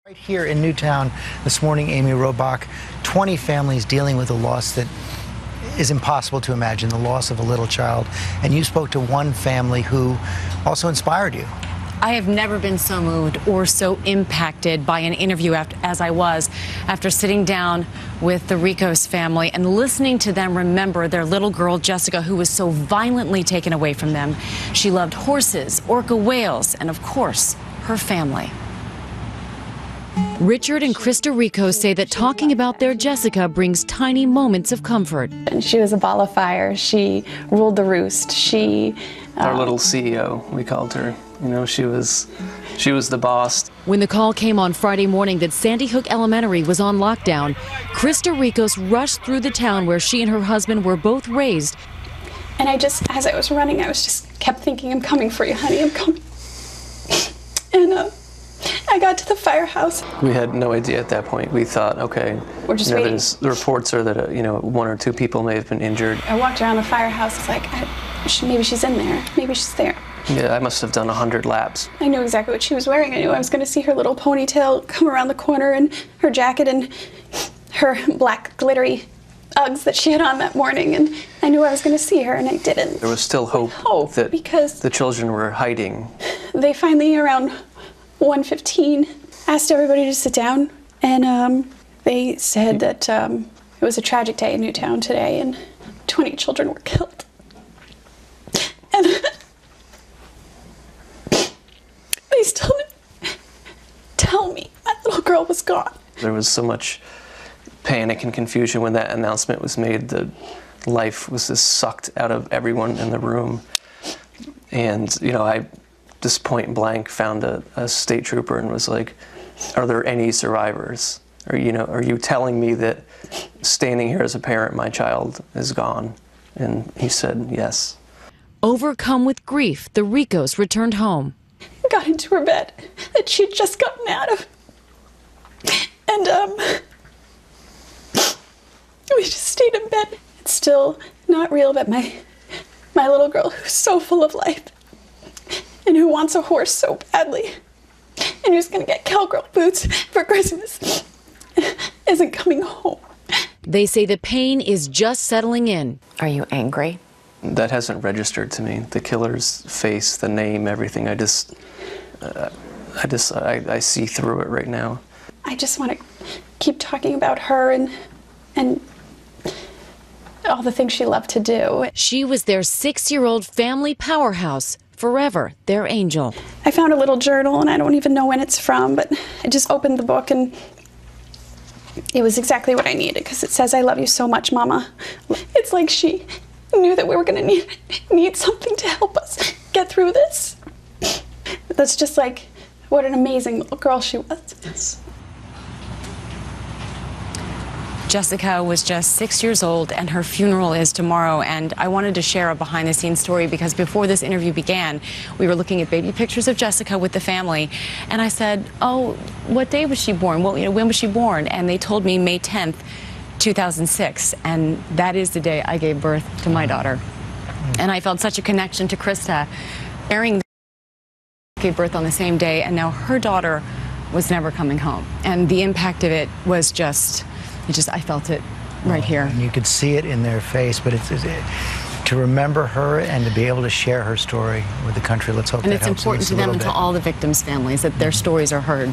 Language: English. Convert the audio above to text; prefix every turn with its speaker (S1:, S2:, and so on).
S1: Right here in Newtown this morning, Amy Robach, 20 families dealing with a loss that is impossible to imagine, the loss of a little child. And you spoke to one family who also inspired you.
S2: I have never been so moved or so impacted by an interview as I was after sitting down with the Ricos family and listening to them remember their little girl, Jessica, who was so violently taken away from them. She loved horses, orca whales, and of course, her family. Richard and Krista Ricos say that talking about their Jessica brings tiny moments of comfort.
S3: And she was a ball of fire. She ruled the roost.
S4: Our little CEO, we called her. You know, she was the boss.
S2: When the call came on Friday morning that Sandy Hook Elementary was on lockdown, Krista Ricos rushed through the town where she and her husband were both raised.
S3: And as I was running, I kept thinking, I'm coming for you, honey, I'm coming. And I got to the firehouse.
S4: We had no idea at that point. We thought, okay,
S3: we're just waiting.
S4: The reports are that one or two people may have been injured.
S3: I walked around the firehouse. It's like, maybe she's in there. Maybe she's there.
S4: Yeah, I must have done 100 laps.
S3: I knew exactly what she was wearing. I knew I was going to see her little ponytail come around the corner and her jacket and her black glittery Uggs that she had on that morning. And I knew I was going to see her, and I didn't.
S4: There was still hope that
S3: because
S4: the children were hiding.
S3: They finally, around 1:15, asked everybody to sit down, and they said that it was a tragic day in Newtown today, and 20 children were killed. And they still didn't tell me my little girl was gone. There
S4: was so much panic and confusion when that announcement was made. The life was just sucked out of everyone in the room. And, I just point blank found a state trooper and was like, are there any survivors? Are you telling me that standing here as a parent, my child is gone? And he said, yes.
S2: Overcome with grief, the Ricos returned home.
S3: Got into her bed that she had just gotten out of. And we just stayed in bed. It's still not real, but my little girl, who's so full of life and who wants a horse so badly and who's gonna get cowgirl boots for Christmas, isn't coming home.
S2: They say the pain is just settling in. Are you angry?
S4: That hasn't registered to me. The killer's face, the name, everything. I see through it right now.
S3: I just want to keep talking about her and all the things she loved to do.
S2: She was their 6-year-old family powerhouse, forever their angel.
S3: I found a little journal, and I don't even know when it's from, but I just opened the book, and it was exactly what I needed, because it says, I love you so much, Mama. It's like she knew that we were going to need something to help us get through this. That's just like what an amazing little girl she was.
S2: Jessica was just 6 years old, and her funeral is tomorrow. And I wanted to share a behind-the-scenes story because before this interview began, we were looking at baby pictures of Jessica with the family. And I said, oh, what day was she born? Well, when was she born? And they told me May 10th, 2006. And that is the day I gave birth to my daughter. And I felt such a connection to Krista. Gave birth on the same day, and now her daughter was never coming home. And the impact of it was I felt it right here.
S1: And you could see it in their face, but to remember her and to be able to share her story with the country, let's hope that helps.
S2: And it's important to them and to all the victims' families that their stories are heard.